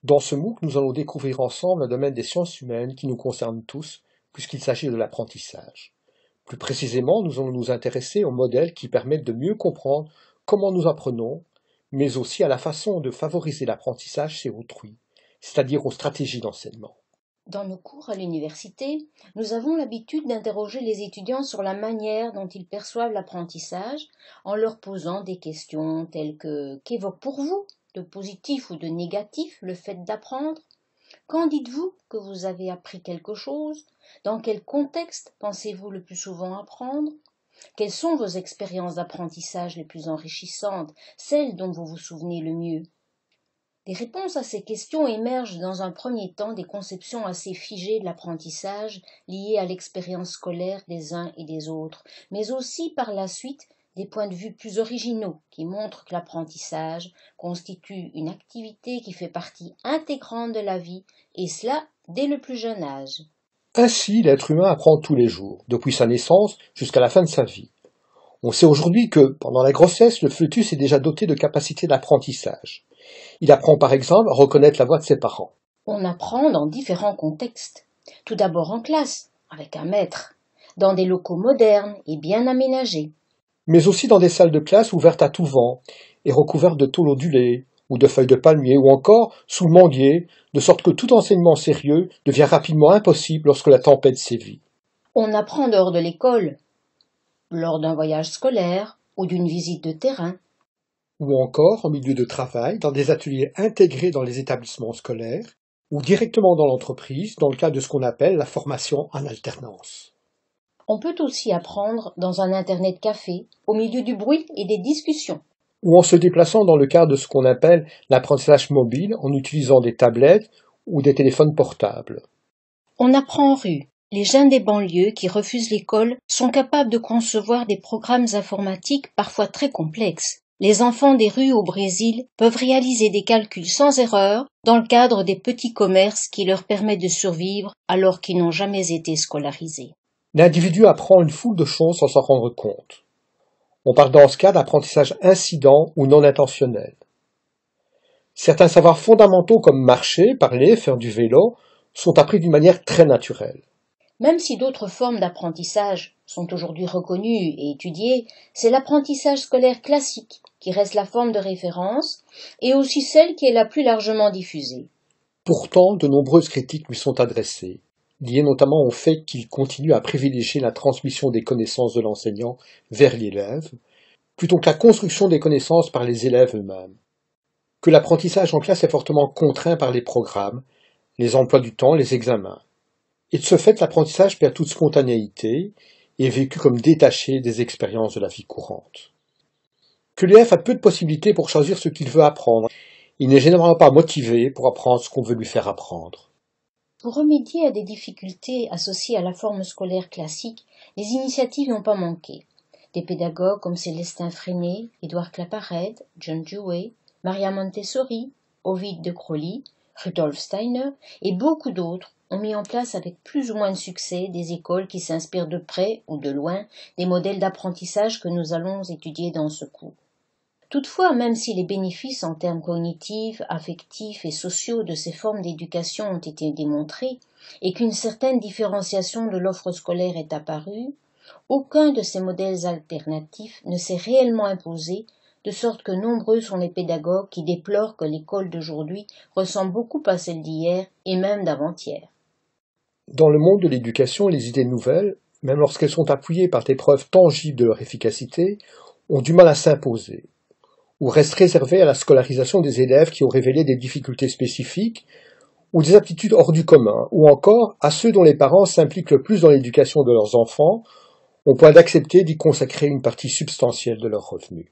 Dans ce MOOC, nous allons découvrir ensemble un domaine des sciences humaines qui nous concerne tous, puisqu'il s'agit de l'apprentissage. Plus précisément, nous allons nous intéresser aux modèles qui permettent de mieux comprendre comment nous apprenons, mais aussi à la façon de favoriser l'apprentissage chez autrui, c'est-à-dire aux stratégies d'enseignement. Dans nos cours à l'université, nous avons l'habitude d'interroger les étudiants sur la manière dont ils perçoivent l'apprentissage en leur posant des questions telles que « Qu'évoque pour vous, de positif ou de négatif, le fait d'apprendre ? Quand dites-vous que vous avez appris quelque chose ? Dans quel contexte pensez-vous le plus souvent apprendre ? Quelles sont vos expériences d'apprentissage les plus enrichissantes, celles dont vous vous souvenez le mieux ? » Des réponses à ces questions émergent dans un premier temps des conceptions assez figées de l'apprentissage liées à l'expérience scolaire des uns et des autres, mais aussi par la suite des points de vue plus originaux qui montrent que l'apprentissage constitue une activité qui fait partie intégrante de la vie, et cela dès le plus jeune âge. Ainsi, l'être humain apprend tous les jours, depuis sa naissance jusqu'à la fin de sa vie. On sait aujourd'hui que, pendant la grossesse, le fœtus est déjà doté de capacités d'apprentissage. Il apprend par exemple à reconnaître la voix de ses parents. On apprend dans différents contextes. Tout d'abord en classe, avec un maître, dans des locaux modernes et bien aménagés. Mais aussi dans des salles de classe ouvertes à tout vent et recouvertes de tôle ondulée ou de feuilles de palmier ou encore sous le manguier, de sorte que tout enseignement sérieux devient rapidement impossible lorsque la tempête sévit. On apprend dehors de l'école, lors d'un voyage scolaire ou d'une visite de terrain. Ou encore en milieu de travail, dans des ateliers intégrés dans les établissements scolaires, ou directement dans l'entreprise, dans le cadre de ce qu'on appelle la formation en alternance. On peut aussi apprendre dans un internet café, au milieu du bruit et des discussions. Ou en se déplaçant dans le cadre de ce qu'on appelle l'apprentissage mobile, en utilisant des tablettes ou des téléphones portables. On apprend en rue. Les jeunes des banlieues qui refusent l'école sont capables de concevoir des programmes informatiques parfois très complexes. Les enfants des rues au Brésil peuvent réaliser des calculs sans erreur dans le cadre des petits commerces qui leur permettent de survivre alors qu'ils n'ont jamais été scolarisés. L'individu apprend une foule de choses sans s'en rendre compte. On parle dans ce cas d'apprentissage incident ou non intentionnel. Certains savoirs fondamentaux comme marcher, parler, faire du vélo sont appris d'une manière très naturelle. Même si d'autres formes d'apprentissage sont aujourd'hui reconnues et étudiées, c'est l'apprentissage scolaire classique qui reste la forme de référence et aussi celle qui est la plus largement diffusée. Pourtant, de nombreuses critiques lui sont adressées, liées notamment au fait qu'il continue à privilégier la transmission des connaissances de l'enseignant vers l'élève, plutôt que la construction des connaissances par les élèves eux-mêmes. Que l'apprentissage en classe est fortement contraint par les programmes, les emplois du temps, les examens. Et de ce fait, l'apprentissage perd toute spontanéité et est vécu comme détaché des expériences de la vie courante. Que l'élève a peu de possibilités pour choisir ce qu'il veut apprendre. Il n'est généralement pas motivé pour apprendre ce qu'on veut lui faire apprendre. Pour remédier à des difficultés associées à la forme scolaire classique, les initiatives n'ont pas manqué. Des pédagogues comme Célestin Freinet, Édouard Claparède, John Dewey, Maria Montessori, Ovid de Crowley, Rudolf Steiner et beaucoup d'autres ont mis en place avec plus ou moins de succès des écoles qui s'inspirent de près ou de loin des modèles d'apprentissage que nous allons étudier dans ce cours. Toutefois, même si les bénéfices en termes cognitifs, affectifs et sociaux de ces formes d'éducation ont été démontrés et qu'une certaine différenciation de l'offre scolaire est apparue, aucun de ces modèles alternatifs ne s'est réellement imposé, de sorte que nombreux sont les pédagogues qui déplorent que l'école d'aujourd'hui ressemble beaucoup à celle d'hier et même d'avant-hier. Dans le monde de l'éducation, les idées nouvelles, même lorsqu'elles sont appuyées par des preuves tangibles de leur efficacité, ont du mal à s'imposer, ou restent réservées à la scolarisation des élèves qui ont révélé des difficultés spécifiques, ou des aptitudes hors du commun, ou encore à ceux dont les parents s'impliquent le plus dans l'éducation de leurs enfants, au point d'accepter d'y consacrer une partie substantielle de leurs revenus.